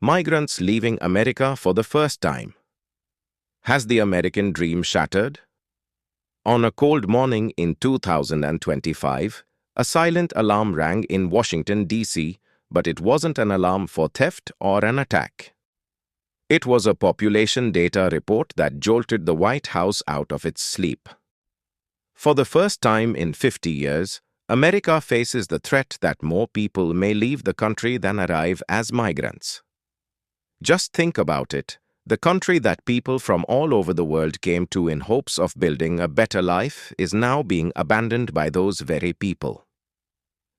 Migrants leaving America for the first time. Has the American dream shattered? On a cold morning in 2025, a silent alarm rang in Washington, D.C., but it wasn't an alarm for theft or an attack. It was a population data report that jolted the White House out of its sleep. For the first time in 50 years, America faces the threat that more people may leave the country than arrive as migrants. Just think about it. The country that people from all over the world came to in hopes of building a better life is now being abandoned by those very people.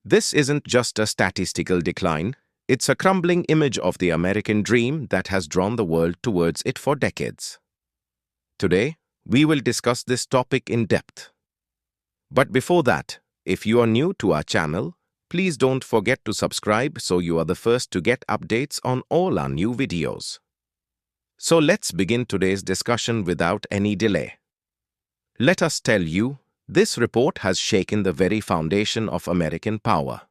This isn't just a statistical decline, it's a crumbling image of the American dream that has drawn the world towards it for decades. Today, we will discuss this topic in depth. But before that, if you are new to our channel, please don't forget to subscribe so you are the first to get updates on all our new videos. So let's begin today's discussion without any delay. Let us tell you, this report has shaken the very foundation of American power.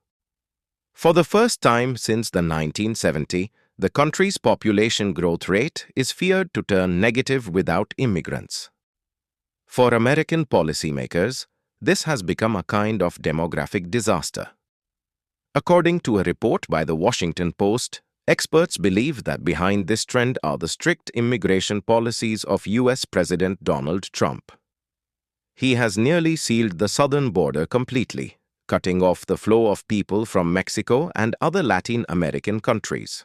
For the first time since the 1970s, the country's population growth rate is feared to turn negative without immigrants. For American policymakers, this has become a kind of demographic disaster. According to a report by the Washington Post, experts believe that behind this trend are the strict immigration policies of U.S. President Donald Trump. He has nearly sealed the southern border completely, cutting off the flow of people from Mexico and other Latin American countries.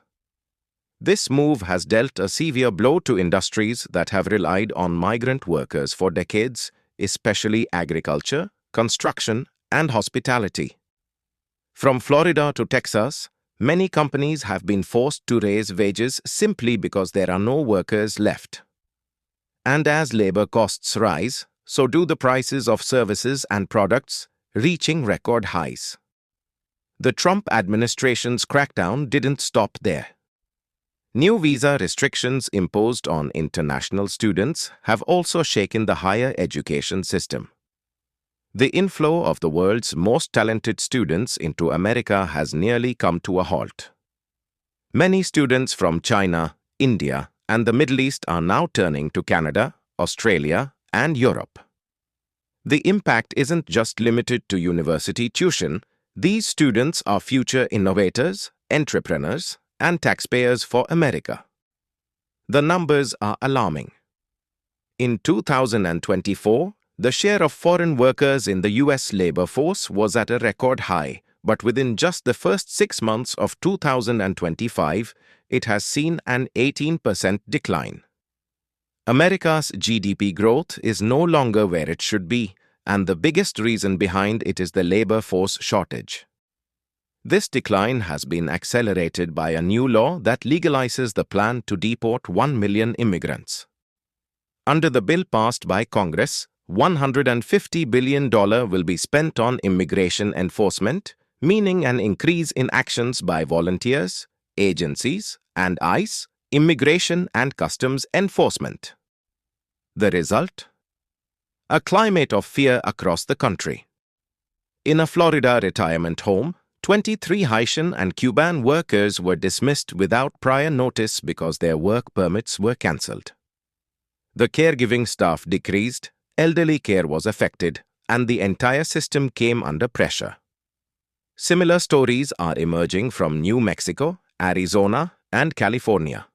This move has dealt a severe blow to industries that have relied on migrant workers for decades, especially agriculture, construction, and hospitality. From Florida to Texas, many companies have been forced to raise wages simply because there are no workers left. And as labor costs rise, so do the prices of services and products, reaching record highs. The Trump administration's crackdown didn't stop there. New visa restrictions imposed on international students have also shaken the higher education system. The inflow of the world's most talented students into America has nearly come to a halt. Many students from China, India, and the Middle East are now turning to Canada, Australia, and Europe. The impact isn't just limited to university tuition. These students are future innovators, entrepreneurs, and taxpayers for America. The numbers are alarming. In 2024, the share of foreign workers in the U.S. labor force was at a record high, but within just the first 6 months of 2025, it has seen an 18% decline. America's GDP growth is no longer where it should be, and the biggest reason behind it is the labor force shortage. This decline has been accelerated by a new law that legalizes the plan to deport 1 million immigrants. Under the bill passed by Congress, $150 billion will be spent on immigration enforcement, meaning an increase in actions by volunteers, agencies, and ICE, Immigration and Customs Enforcement. The result? A climate of fear across the country. In a Florida retirement home, 23 Haitian and Cuban workers were dismissed without prior notice because their work permits were cancelled. The caregiving staff decreased, elderly care was affected, and the entire system came under pressure. Similar stories are emerging from New Mexico, Arizona, and California.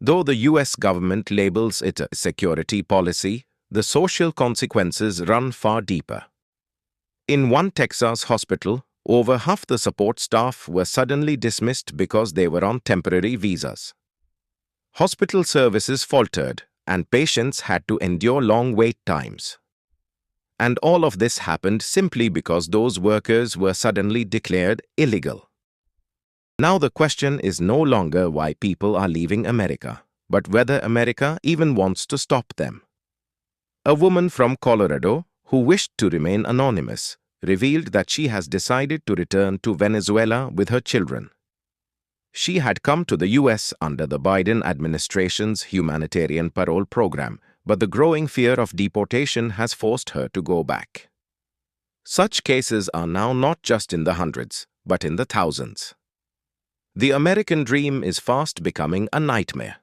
Though the U.S. government labels it a security policy, the social consequences run far deeper. In one Texas hospital, over half the support staff were suddenly dismissed because they were on temporary visas. Hospital services faltered, and patients had to endure long wait times. And all of this happened simply because those workers were suddenly declared illegal. Now the question is no longer why people are leaving America, but whether America even wants to stop them. A woman from Colorado, who wished to remain anonymous, revealed that she has decided to return to Venezuela with her children. She had come to the U.S. under the Biden administration's humanitarian parole program, but the growing fear of deportation has forced her to go back. Such cases are now not just in the hundreds, but in the thousands. The American dream is fast becoming a nightmare.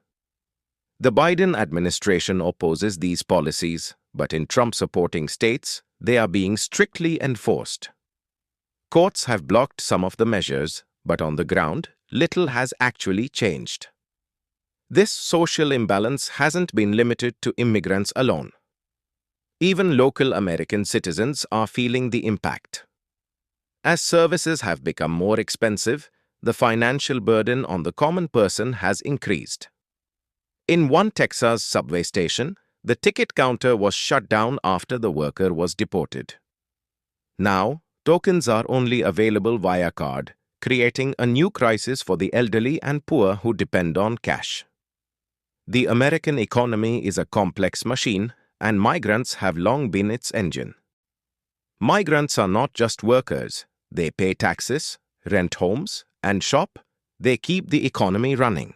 The Biden administration opposes these policies, but in Trump-supporting states, they are being strictly enforced. Courts have blocked some of the measures, but on the ground, little has actually changed. This social imbalance hasn't been limited to immigrants alone. Even local American citizens are feeling the impact. As services have become more expensive, the financial burden on the common person has increased. In one Texas subway station, the ticket counter was shut down after the worker was deported. Now, tokens are only available via card, creating a new crisis for the elderly and poor who depend on cash. The American economy is a complex machine, and migrants have long been its engine. Migrants are not just workers. They pay taxes, rent homes, and shop. They keep the economy running.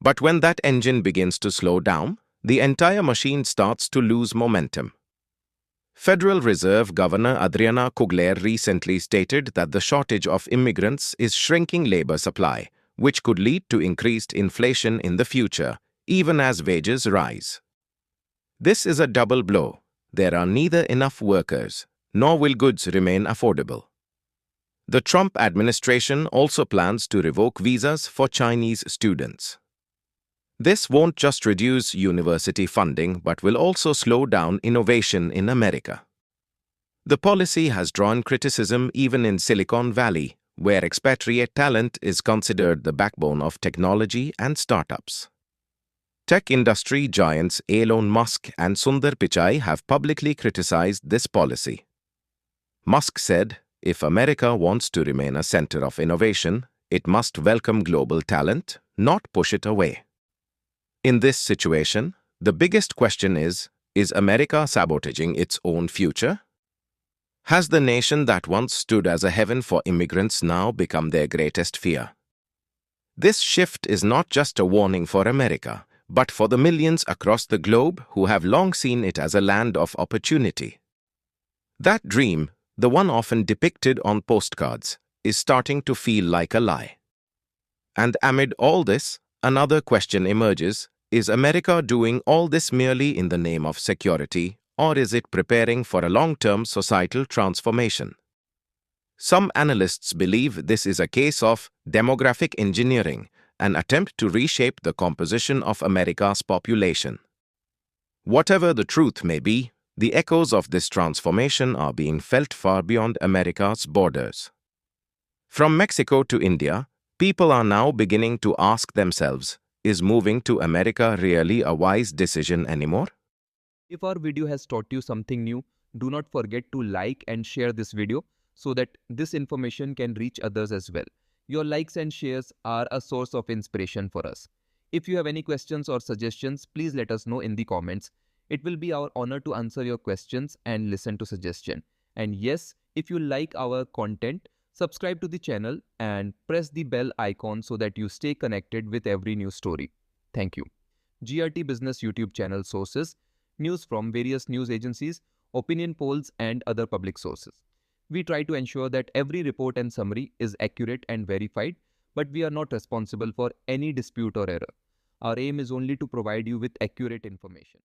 But when that engine begins to slow down, the entire machine starts to lose momentum. Federal Reserve Governor 𝐼𝐨𝐵𝐻𝐵 recently stated that the shortage of immigrants is shrinking labor supply, which could lead to increased inflation in the future, even as wages rise. This is a double blow. There are neither enough workers, nor will goods remain affordable. The Trump administration also plans to revoke visas for Chinese students. This won't just reduce university funding but will also slow down innovation in America. The policy has drawn criticism even in Silicon Valley, where expatriate talent is considered the backbone of technology and startups. Tech industry giants Elon Musk and Sundar Pichai have publicly criticized this policy. Musk said, "If America wants to remain a center of innovation, it must welcome global talent, not push it away." In this situation, the biggest question is America sabotaging its own future? Has the nation that once stood as a heaven for immigrants now become their greatest fear? This shift is not just a warning for America, but for the millions across the globe who have long seen it as a land of opportunity. That dream, the one often depicted on postcards, is starting to feel like a lie. And amid all this, another question emerges: is America doing all this merely in the name of security, or is it preparing for a long-term societal transformation? Some analysts believe this is a case of demographic engineering, an attempt to reshape the composition of America's population. Whatever the truth may be, the echoes of this transformation are being felt far beyond America's borders. From Mexico to India, people are now beginning to ask themselves, is moving to America really a wise decision anymore? If our video has taught you something new, do not forget to like and share this video so that this information can reach others as well. Your likes and shares are a source of inspiration for us. If you have any questions or suggestions, please let us know in the comments. It will be our honor to answer your questions and listen to suggestions. And yes, if you like our content, subscribe to the channel and press the bell icon so that you stay connected with every new story. Thank you. GRT Business YouTube channel sources: news from various news agencies, opinion polls, and other public sources. We try to ensure that every report and summary is accurate and verified, but we are not responsible for any dispute or error. Our aim is only to provide you with accurate information.